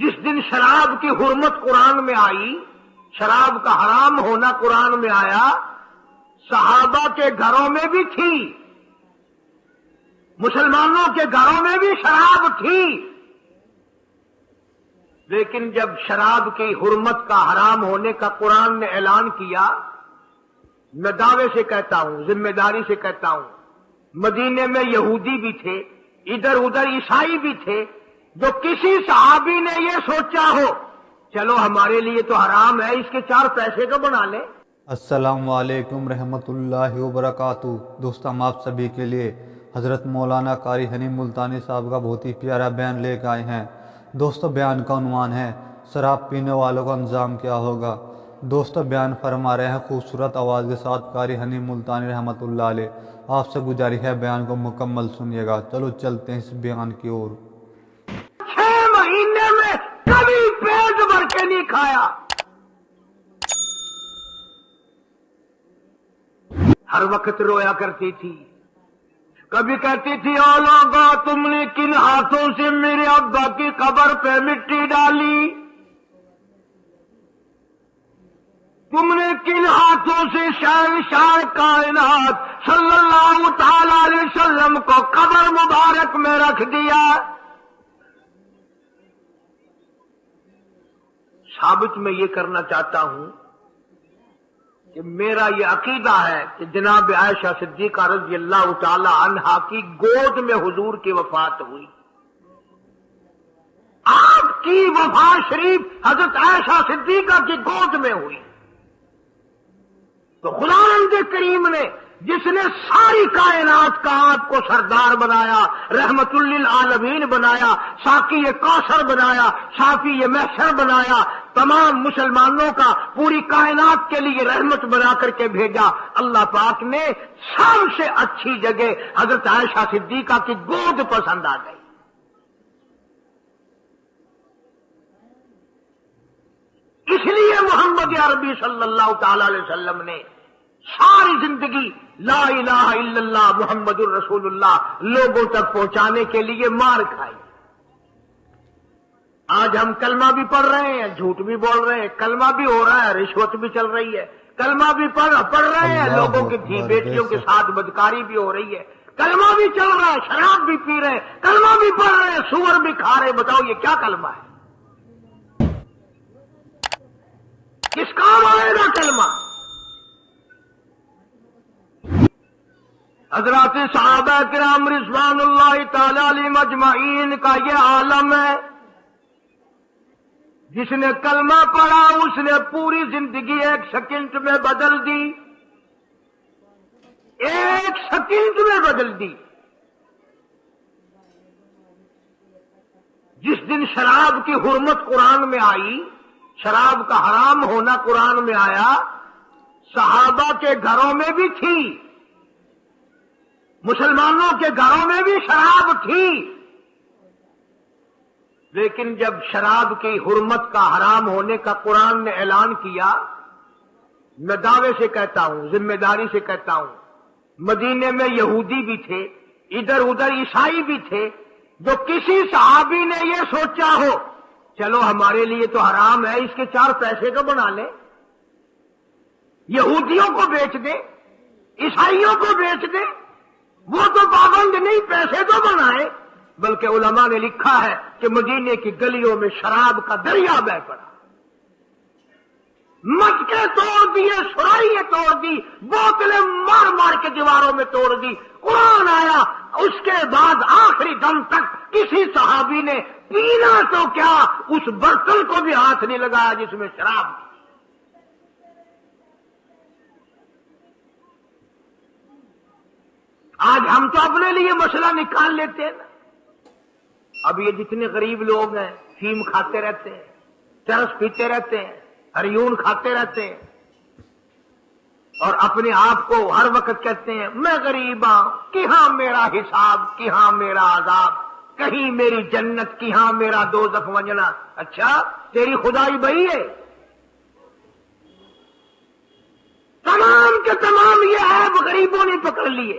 جس دن شراب کی حرمت قرآن میں آئی، شراب کا حرام ہونا قرآن میں آیا، صحابہ کے گھروں میں بھی تھی، مسلمانوں کے گھروں میں بھی شراب تھی، لیکن جب شراب کی حرمت کا حرام ہونے کا قرآن نے اعلان کیا، میں دعوے سے کہتا ہوں، ذمہ داری سے کہتا ہوں، مدینے میں یہودی بھی تھے، ادھر ادھر عیسائی بھی تھے، جو کسی صحابی نے یہ سوچا ہو چلو ہمارے لیے تو حرام ہے، اس کے 4 پیسے تو بنا لیں۔ السلام علیکم رحمۃ اللہ وبرکاتہ۔ دوست، ہم آپ سبھی کے لیے حضرت مولانا قاری حنیف ملتانی صاحب کا بہت ہی پیارا بیان لے کے آئے ہیں۔ دوستو، بیان کا عنوان ہے شراب پینے والوں کا انجام کیا ہوگا۔ دوستو، بیان فرما رہے ہیں خوبصورت آواز کے ساتھ قاری حنیف ملتانی رحمۃ اللہ علیہ۔ آپ سے گزارش ہے بیان کو مکمل سنیے گا۔ چلو چلتے ہیں اس بیان کی اور۔ 6 مہینے میں کبھی پیٹ بھر کے نہیں کھایا، ہر وقت رویا کرتی تھی، کبھی کہتی تھی او لوگو تم نے کن ہاتھوں سے میرے ابا کی قبر پہ مٹی ڈالی، تم نے کن ہاتھوں سے شہنشاہ کائنات صلی اللہ تعالی علیہ وسلم کو قبر مبارک میں رکھ دیا۔ ثابت میں یہ کرنا چاہتا ہوں کہ میرا یہ عقیدہ ہے کہ جناب عائشہ صدیقہ رضی اللہ تعالی عنہا کی گود میں حضور کی وفات ہوئی، آپ کی وفات شریف حضرت عائشہ صدیقہ کی گود میں ہوئی، تو خداوند کریم نے جس نے ساری کائنات کا آپ کو سردار بنایا، رحمت للعالمین بنایا، ساقی کوثر بنایا، شافی محشر بنایا، تمام مسلمانوں کا پوری کائنات کے لیے رحمت بنا کر کے بھیجا، اللہ پاک نے سب سے اچھی جگہ حضرت عائشہ صدیقہ کی گود پسند آ گئی۔ اس لیے محمد عربی صلی اللہ تعالی علیہ وسلم نے ساری زندگی لا الہ الا اللہ محمد الرسول اللہ لوگوں تک پہنچانے کے لیے مار کھائی۔ آج ہم کلمہ بھی پڑھ رہے ہیں، جھوٹ بھی بول رہے ہیں، کلمہ بھی ہو رہا ہے، رشوت بھی چل رہی ہے، کلمہ بھی پڑھ رہے ہیں، لوگوں کی دھی بیٹیوں کے ساتھ بدکاری بھی ہو رہی ہے، کلمہ بھی چل رہا ہے، شراب بھی پی رہے ہیں، کلمہ بھی پڑھ رہے ہیں، سور بھی کھا رہے ہیں۔ بتاؤ یہ کیا کلمہ ہے؟ کس کام آئے گا کلمہ؟ حضرات صحابہ کرام رضوان اللہ تعالی علیہم اجمعین کا یہ عالم ہے، جس نے کلمہ پڑھا اس نے پوری زندگی 1 سیکنڈ میں بدل دی، 1 سیکنڈ میں بدل دی۔ جس دن شراب کی حرمت قرآن میں آئی، شراب کا حرام ہونا قرآن میں آیا، صحابہ کے گھروں میں بھی تھی، مسلمانوں کے گھروں میں بھی شراب تھی، لیکن جب شراب کی حرمت کا حرام ہونے کا قرآن نے اعلان کیا، میں دعوے سے کہتا ہوں، ذمہ داری سے کہتا ہوں، مدینے میں یہودی بھی تھے، ادھر ادھر عیسائی بھی تھے، جو کسی صحابی نے یہ سوچا ہو چلو ہمارے لیے تو حرام ہے، اس کے 4 پیسے تو بنا لیں، یہودیوں کو بیچ دیں، عیسائیوں کو بیچ دیں، وہ تو پابند نہیں، پیسے تو بنائیں۔ بلکہ علماء نے لکھا ہے کہ مدینے کی گلیوں میں شراب کا دریا بہ پڑا، مٹکے توڑ دیے، سرائیاں توڑ دی، بوتلیں مار مار کے دیواروں میں توڑ دی۔ قرآن آیا، اس کے بعد آخری دم تک کسی صحابی نے پینا تو کیا اس برتن کو بھی ہاتھ نہیں لگایا جس میں شراب تھی۔ آج ہم تو اپنے لیے مسئلہ نکال لیتے ہیں نا۔ اب یہ جتنے غریب لوگ ہیں فیم کھاتے رہتے ہیں، چرس پیتے رہتے ہیں، ہریون کھاتے رہتے ہیں، اور اپنے آپ کو ہر وقت کہتے ہیں میں غریب ہوں، کہاں میرا حساب، کہاں میرا عذاب، کہیں میری جنت، کہاں میرا دوزخ وجنا۔ اچھا تیری خدائی بھئی ہے؟ تمام کے تمام یہ عیب غریبوں نے پکڑ لیے۔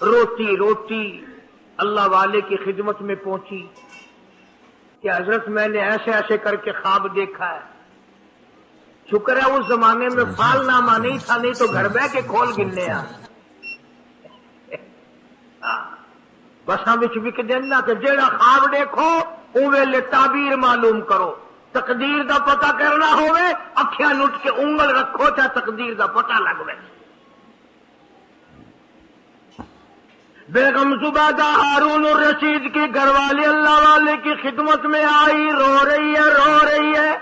روتی روتی اللہ والے کی خدمت میں پہنچی کہ حضرت میں نے ایسے ایسے کر کے خواب دیکھا ہے. شکر ہے اس زمانے میں فال نامہ نہیں تھا، نہیں تو گھر بہ کے کھول گننے بساں وچ وک دینا کہ جیڑا خواب دیکھو او ویلے تعبیر معلوم کرو. تقدیر دا پتہ کرنا ہوئے اکھیاں نٹ کے انگل رکھو تا تقدیر دا پتہ لگ وے. بیگم زبیدہ ہارون الرشید کی گھر والی اللہ والے کی خدمت میں آئی، رو رہی ہے.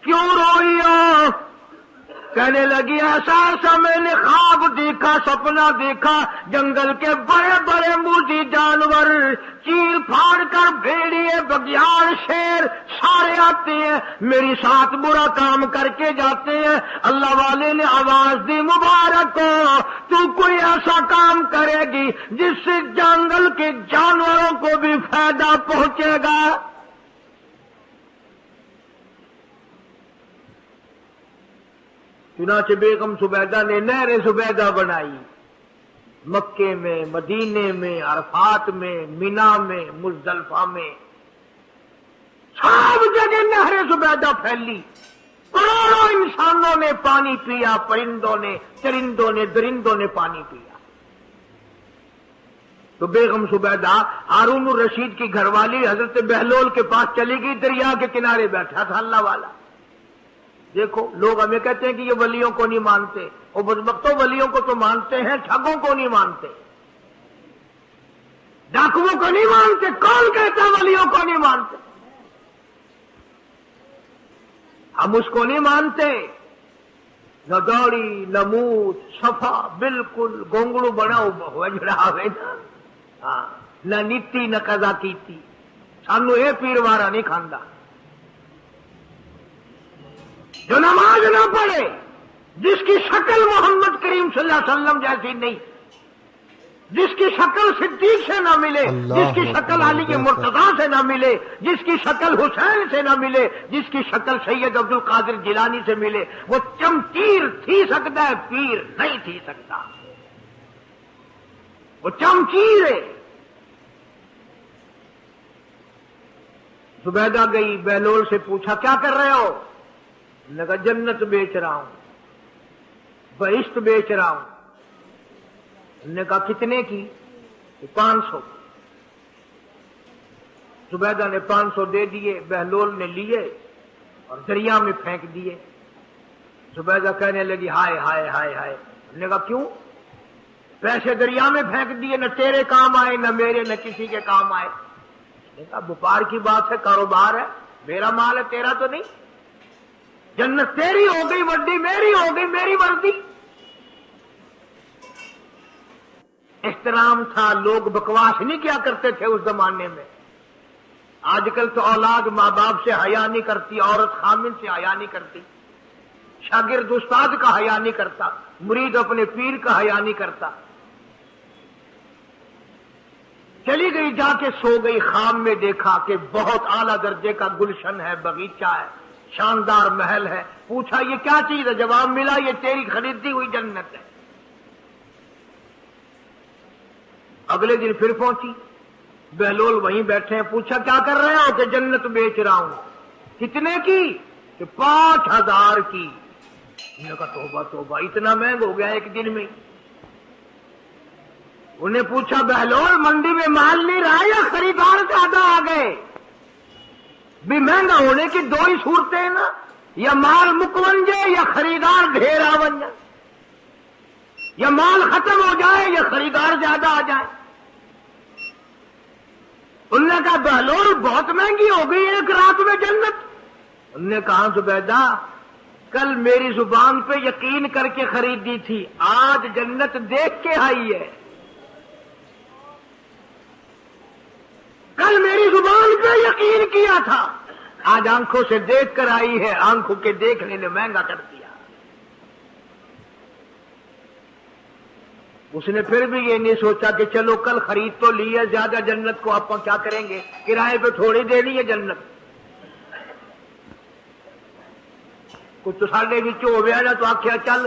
کیوں روئی ہو؟ کہنے لگی ایسا میں نے خواب دیکھا، سپنا دیکھا، جنگل کے بڑے بڑے موذی جانور چیر پھاڑ کر بھیڑیے بگیار شیر سارے آتے ہیں، میری ساتھ برا کام کر کے جاتے ہیں. اللہ والے نے آواز دی مبارک ہو تو کوئی ایسا کام کرے گی جس سے جنگل کے جانوروں کو بھی فائدہ پہنچے گا. چنانچہ بیگم زبیدہ نے نہر زبیدہ بنائی، مکے میں، مدینے میں، عرفات میں، مینا میں، مزدلفہ میں، سب جگہ نہر زبیدہ پھیلی. کروڑوں انسانوں نے پانی پیا، پرندوں نے، چرندوں نے، درندوں نے پانی پیا. تو بیگم زبیدہ ہارون الرشید کی گھر والی حضرت بہلول کے پاس چلی گئی، دریا کے کنارے بیٹھا تھا اللہ والا. دیکھو لوگ ہمیں کہتے ہیں کہ یہ ولیوں کو نہیں مانتے، وہ بدبختوں ولیوں کو تو مانتے ہیں، ٹھگوں کو نہیں مانتے، ڈاکوؤں کو نہیں مانتے. کون کہتا ہے ولیوں کو نہیں مانتے؟ ہم اس کو نہیں مانتے. نہ دوڑی نہ موت، صفا بالکل گونگڑو بنا ہوا جڑا ہوئے نا، نہ نیتی نہ قضا کیتی. سانو یہ پیروارا نہیں کھانا. جو نماز نہ پڑھے، جس کی شکل محمد کریم صلی اللہ علیہ وسلم جیسی نہیں، جس کی شکل صدیق سے نہ ملے، جس کی شکل علی مرتضیٰ سے نہ ملے، جس کی شکل حسین سے نہ ملے، جس کی شکل سید عبد القادر جیلانی سے ملے، وہ چمکیر تھی سکتا ہے، پیر نہیں تھی سکتا. وہ چمکیر ہے. زبیدہ گئی، بہلول سے پوچھا کیا کر رہے ہو؟ نے کہا جنت بیچ رہا ہوں، بہشت بیچ رہا ہوں. نے کہا کتنے کی؟ 500. زبیدہ نے 500 دے دیے، بہلول نے لیے اور دریا میں پھینک دیے. زبیدہ کہنے لگی ہائے ہائے ہائے ہائے. نے کہا کیوں؟ پیسے دریا میں پھینک دیے، نہ تیرے کام آئے نہ میرے نہ کسی کے کام آئے. نے کہا وپار کی بات ہے، کاروبار ہے، میرا مال ہے تیرا تو نہیں. جنت تیری ہو گئی، وردی میری ہو گئی، میری وردی. احترام تھا، لوگ بکواس نہیں کیا کرتے تھے اس زمانے میں. آج کل تو اولاد ماں باپ سے حیا نہیں کرتی، عورت خامن سے حیا نہیں کرتی، شاگرد استاد کا حیا نہیں کرتا، مرید اپنے پیر کا حیا نہیں کرتا. چلی گئی، جا کے سو گئی. خواب میں دیکھا کہ بہت اعلیٰ درجے کا گلشن ہے، باغیچہ ہے، شاندار محل ہے. پوچھا یہ کیا چیز ہے؟ جواب ملا یہ تیری خریدی ہوئی جنت ہے. اگلے دن پھر پہنچی، بہلول وہیں بیٹھے ہیں. پوچھا کیا کر رہے ہو؟ کہ جنت بیچ رہا ہوں. کتنے کی؟ کہ 5000 کی. انہوں نے کہا توبہ توبہ، اتنا مہنگا ہو گیا ایک دن میں. انہیں پوچھا بہلول منڈی میں مال نہیں رہا یا خریدار زیادہ آ گئے؟ بھی مہنگا ہونے کی دو ہی صورتیں ہیں نا، یا مال مکون جائے یا خریدار ڈھیر آ بن جائے، یا مال ختم ہو جائے یا خریدار زیادہ آ جائے. انہوں نے کہا بہلول بہت مہنگی ہو گئی ایک رات میں جنت. انہوں نے کہا زبیدہ کل میری زبان پہ یقین کر کے خریدی تھی، آج جنت دیکھ کے آئی ہے. کل میری زبان پہ یقین کیا تھا، آج آنکھوں سے دیکھ کر آئی ہے. آنکھوں کے دیکھنے نے مہنگا کر دیا. اس نے پھر بھی یہ نہیں سوچا کہ چلو کل خرید تو لی ہے، زیادہ جنت کو آپ کیا کریں گے، کرائے پہ تھوڑی دینی ہے جنت. کچھ تو ساڈے وچ ہو گیا نا تو آخیا چل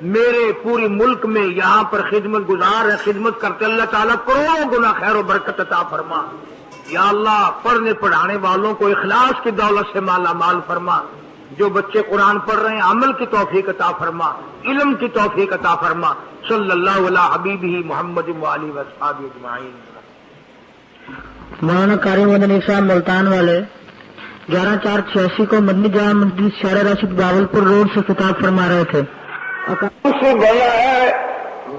میرے پوری ملک میں یہاں پر خدمت گزار ہیں، خدمت کرتے، اللہ تعالیٰ کروڑوں گنا خیر و برکت عطا فرما۔ یا اللہ پڑھنے پڑھانے والوں کو اخلاص کی دولت سے مالا مال فرما، جو بچے قرآن پڑھ رہے ہیں عمل کی توفیق عطا فرما، علم کی توفیق عطا فرما۔ صلی اللہ علی حبیبہ محمد وآلہ وصحبہ اجمعین۔ مولانا قاری مدنی صاحب ملتان والے 11/4/86 کو مدنی جامع مسجد شارع راشد باولپور روڈ سے خطاب فرما رہے تھے۔ سے بنا ہے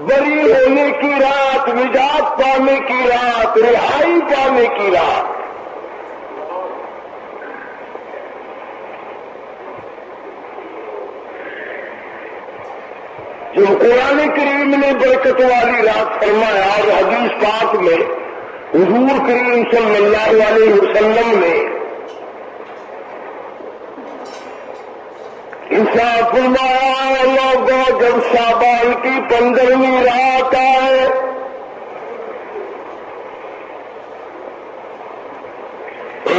بری ہونے کی رات، نجات پانے کی رات، رہائی پانے کی رات۔ جو قرآن کریم نے برکت والی رات فرمایا اور حدیث پاک میں حضور کریم صلی اللہ علیہ وسلم نے انصاف فرمایا، لوگوں جب شعبان کی 15ویں رات آئے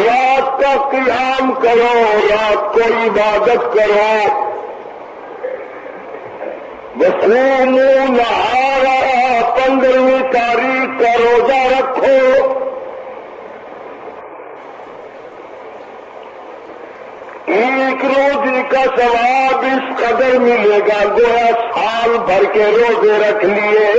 رات کا قیام کرو، رات کو عبادت کرو، وصوموا نہارا، 15ویں تاریخ کا روزہ رکھو۔ ایک روزے کا ثواب اس قدر ملے گا گویا سال بھر کے روزے رکھ لیے۔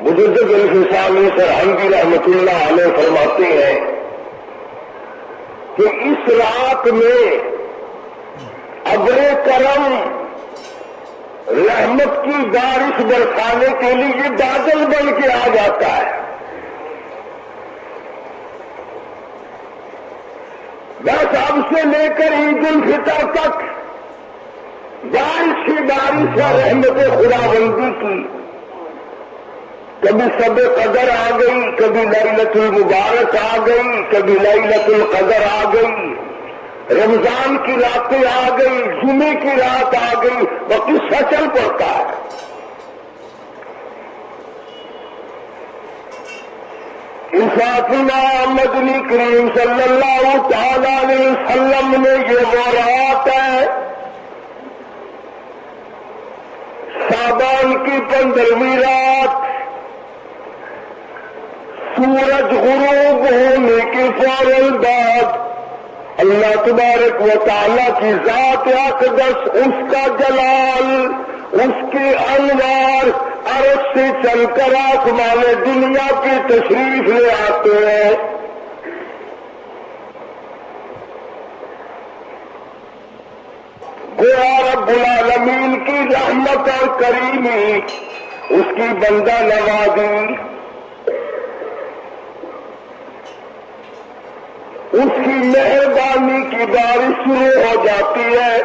بزرگ انفصامی سرہندی رحمۃ اللہ علیہ فرماتے ہیں کہ اس رات میں ابر کرم رحمت کی بارش برسانے کے لیے بادل بن کے آ جاتا ہے۔ بس اب سے لے کر عید الفطر تک بارش ہی بارش ہے رحمت خداوندی کی۔ کبھی شب قدر آ گئی، کبھی لیلۃ المبارک آ گئی، کبھی لیلۃ القدر آ گئی، رمضان کی راتیں آ گئی، جمعے کی رات آ گئی، وہ قصہ چل پڑتا ہے۔ انصافنا مدنی کریم صلی اللہ تعالی علیہ وسلم نے یہ وہ رات ہے شعبان کی 15ویں رات، سورج غروب ہونے کے فوراً بعد اللہ تبارک و تعالیٰ کی ذات اقدس، اس کا جلال، اس کے انوار عرش سے چل کر آسمان دنیا کی تشریف لے آتے ہیں۔ گویا رب العالمین کی رحمت اور کریمی، اس کی بندہ نوازی، اس کی مہربانی کی بارش شروع ہو جاتی ہے۔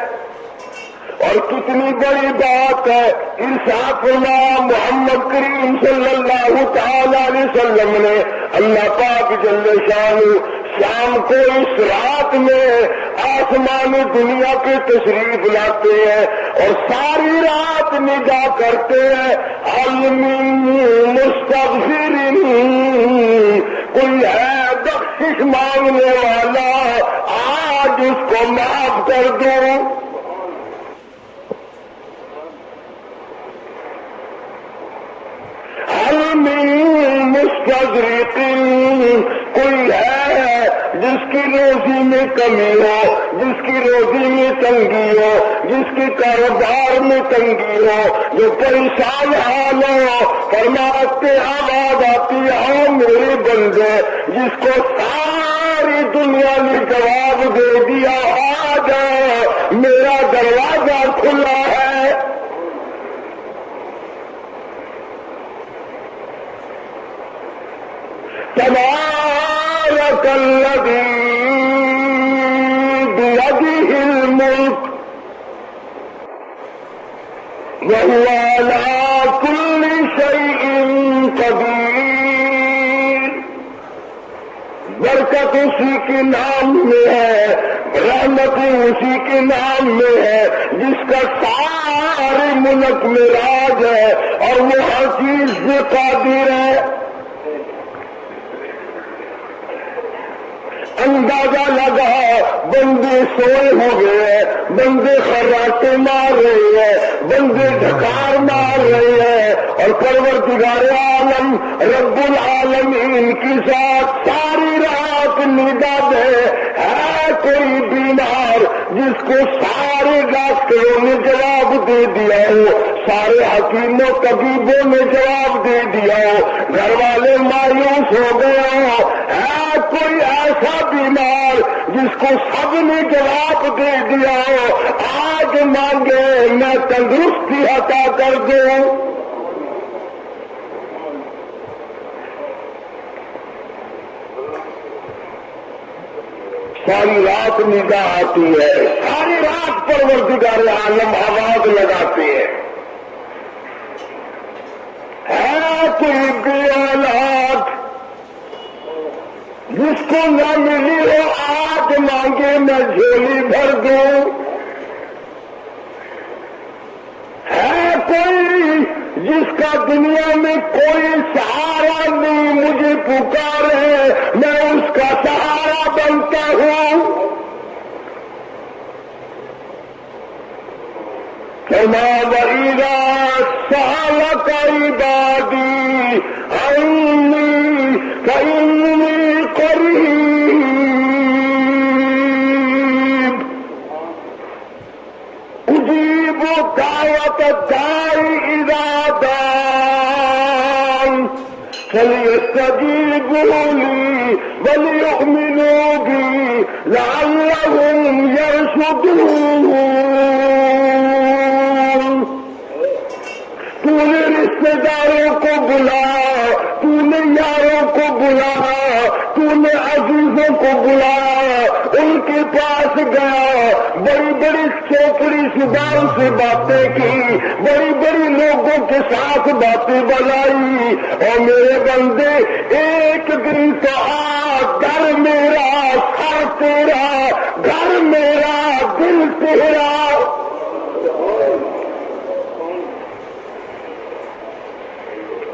اور کتنی بڑی بات ہے، ارشاد فرمایا محمد کریم صلی اللہ تعالی علیہ وسلم نے، اللہ پاک جل شانہ شام کو اس رات میں آسمان دنیا کی تشریف لاتے ہیں اور ساری رات نگاہ کرتے ہیں، مستغفر کوئی ہے بخشش مانگنے والا، آج اس کو معاف کر دوں۔ مستغرق کوئی ہے جس کی روزی میں کمی ہو، جس کی روزی میں تنگی ہو، جس کی کاروبار میں تنگی ہو، جو پریشان حال ہو، فرماتے آواز آتی ہے میرے بندے، جس کو ساری دنیا نے جواب دے دیا آ جاؤ، میرا دروازہ کھلا ہے۔ تبارک الذی بیدہ الملک وہو علی کل شیء قدیر۔ برکت اسی کے نام میں ہے، رحمت اسی کے نام میں ہے، جس کا سارے ملک میں راج ہے اور وہ ہر چیز سے قادر ہے۔ اندازہ لگا بندے سوئے ہو گئے ہیں، بندے خراٹے مار رہے ہیں، بندے ڈھکار مار رہے ہیں، اور پروردگار عالم رب العالمین کی ذات ساری رات ندا ہے کوئی بیمار جس کو سارے ڈاکٹروں نے جواب دے دیا ہو، سارے حکیموں طبیبوں نے جواب دے دیا ہو، گھر والے مایوس ہو گئے ہو، ہے کوئی ایسا بیمار جس کو سب نے جواب دے دیا ہو، آج مانگے میں تندرستی عطا کر دوں۔ ساری رات نگاہ آتی ہے، ساری رات پروردگار عالم آواز لگاتے ہیں، ہے کوئی بے اولاد جس کو نہ ملی ہو، آج مانگے میں جھولی بھر دوں۔ ہے کوئی جس کا دنیا میں کوئی سہارا نہیں، مجھے پکارے میں اس کا سہارا بنتا ہوں۔ کما وَإِذَا سَأَلَكَ عِبَادِي عَنِّي فَإِنِّي قَرِيبٌ أُجِيبُ دَعْوَةَ الدَّاعِ إِذَا دَعَانِ فَلْيَسْتَجِيبُوا لِي وَلْيُؤْمِنُوا بِي لَعَلَّهُمْ يَرْشُدُونَ۔ تو نے رشتے داروں کو بلا، تو نے یاروں کو بلا، تو نے عزیزوں کو بلا، ان کے پاس گیا، بڑی بڑی چوکڑی زبان سے باتیں کی، بڑی بڑی لوگوں کے ساتھ باتیں بنائی، اور میرے بندے ایک دن تو آ، گھر میرا سر تیرا، گھر میرا دل تیرا۔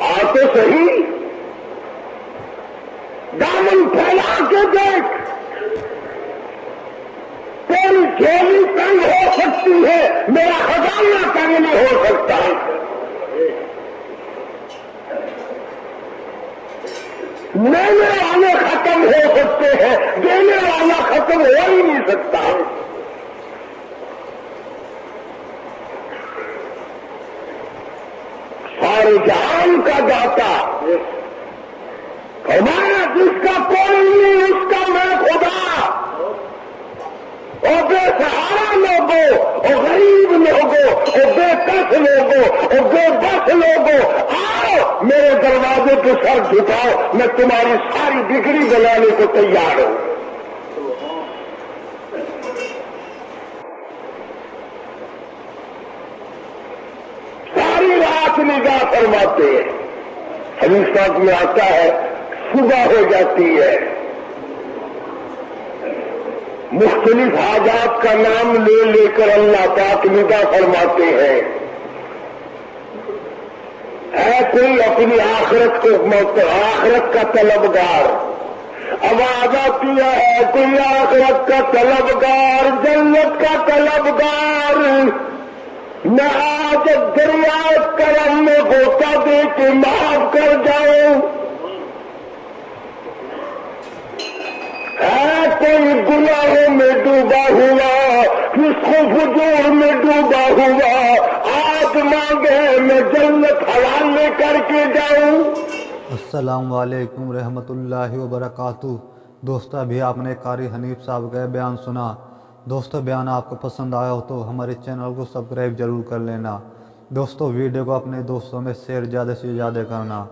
آ تو صحیح، دامن پھیلا کے دیکھ، تیری جھولی تنگ ہو سکتی ہے، میرا خزانہ تنگ نہیں ہو سکتا۔ لینے والے ختم ہو سکتے ہیں، دینے والا ختم ہو ہی نہیں سکتا۔ سارے جہان کا داتا فرمایا جس کا کوئی نہیں اس کا میں خدا، اور بے سہارا لوگوں، اور غریب لوگوں، اور بے کس لوگوں، اور بے بس لوگوں، آؤ میرے دروازے پہ سر جھکاؤ، میں تمہاری ساری بگڑی بنانے کو تیار ہوں۔ نگاہ فرماتے ہیں، حدیث پاک میں آتا ہے صبح ہو جاتی ہے، مختلف حاجات کا نام لے لے کر اللہ پاک نگاہ فرماتے ہیں، ہے کوئی اپنی آخرت کو آخرت کا طلبگار، آواز آتی ہے کوئی آخرت کا طلبگار، جنت کا طلبگار، میں آج دریائے کرم میں غوطہ دے کے معاف کر جاؤں۔ ہے کوئی گناہوں میں ڈوبا ہوا، فسق و فجور میں ڈوبا ہوا، آج مانگے میں جنت حوالے کر کے جاؤں۔ السلام علیکم رحمۃ اللہ وبرکاتہ۔ دوستو ابھی آپ نے قاری حنیف صاحب کا بیان سنا۔ دوستو بیان آپ کو پسند آیا ہو تو ہمارے چینل کو سبسکرائب ضرور کر لینا۔ دوستو ویڈیو کو اپنے دوستوں میں شیئر زیادہ سے زیادہ کرنا۔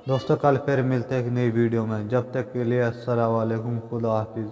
دوستو کل پھر ملتے ہیں ایک نئی ویڈیو میں، جب تک کے لیے السلام علیکم، خدا حافظ۔